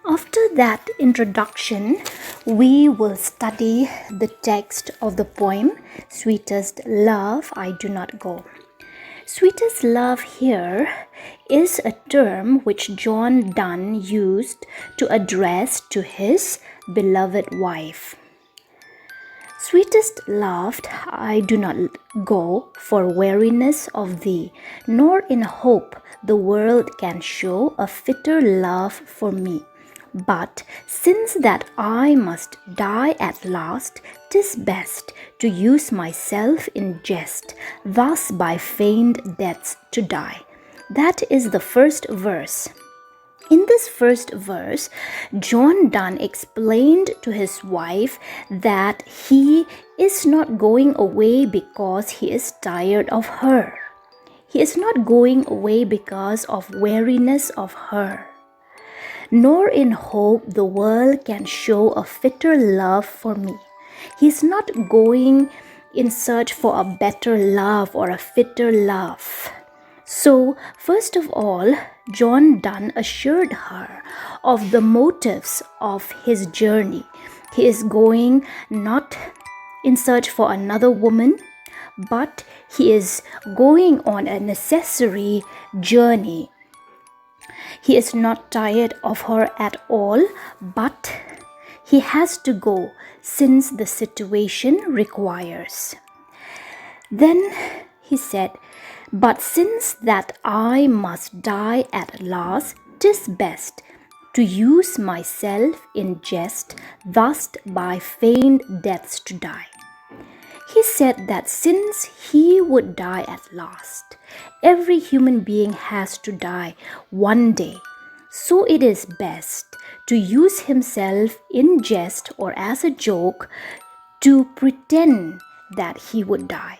After that introduction, we will study the text of the poem, Sweetest Love, I Do Not Go. Sweetest love here is a term which John Donne used to address to his beloved wife. Sweetest loved, I do not go for weariness of thee, nor in hope the world can show a fitter love for me. But since that I must die at last, 'tis best to use myself in jest, thus by feigned deaths to die. That is the first verse. In this first verse, John Donne explained to his wife that he is not going away because he is tired of her. He is not going away because of weariness of her, nor in hope the world can show a fitter love for me. He is not going in search for a better love or a fitter love. So, first of all, John Donne assured her of the motives of his journey. He is going not in search for another woman, but he is going on a necessary journey. He is not tired of her at all, but he has to go since the situation requires. Then he said, but since that I must die at last, 'tis best to use myself in jest, thus by feigned deaths to die. He said that since he would die at last, every human being has to die one day. So it is best to use himself in jest or as a joke to pretend that he would die.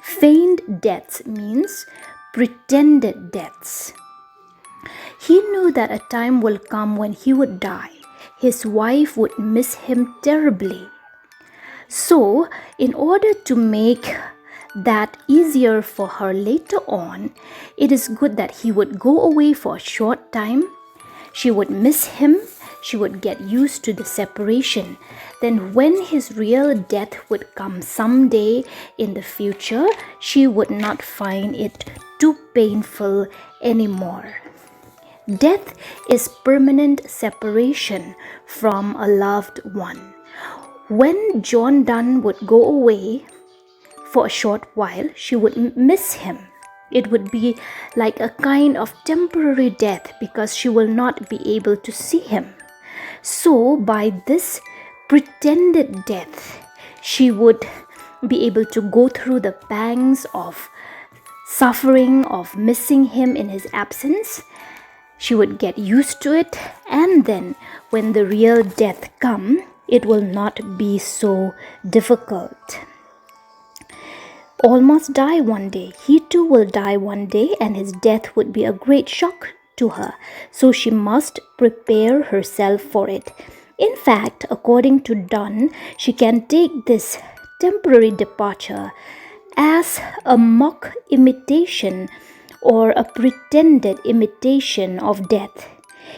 Feigned deaths means pretended deaths. He knew that a time will come when he would die. His wife would miss him terribly. So, in order to make that easier for her later on, it is good that he would go away for a short time. She would miss him. She would get used to the separation. Then when his real death would come someday in the future, she would not find it too painful anymore. Death is permanent separation from a loved one. When John Donne would go away for a short while, she would miss him. It would be like a kind of temporary death because she will not be able to see him. So by this pretended death, she would be able to go through the pangs of suffering, of missing him in his absence. She would get used to it, and then when the real death comes, it will not be so difficult. All must die one day. He too will die one day, and his death would be a great shock to her. So she must prepare herself for it. In fact, according to Donne, she can take this temporary departure as a mock imitation or a pretended imitation of death.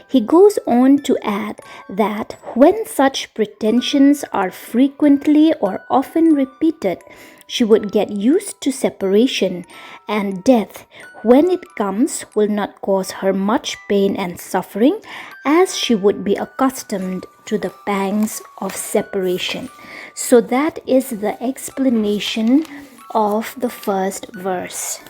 He goes on to add that when such pretensions are frequently or often repeated, she would get used to separation, and death, when it comes, will not cause her much pain and suffering, as she would be accustomed to the pangs of separation. So that is the explanation of the first verse.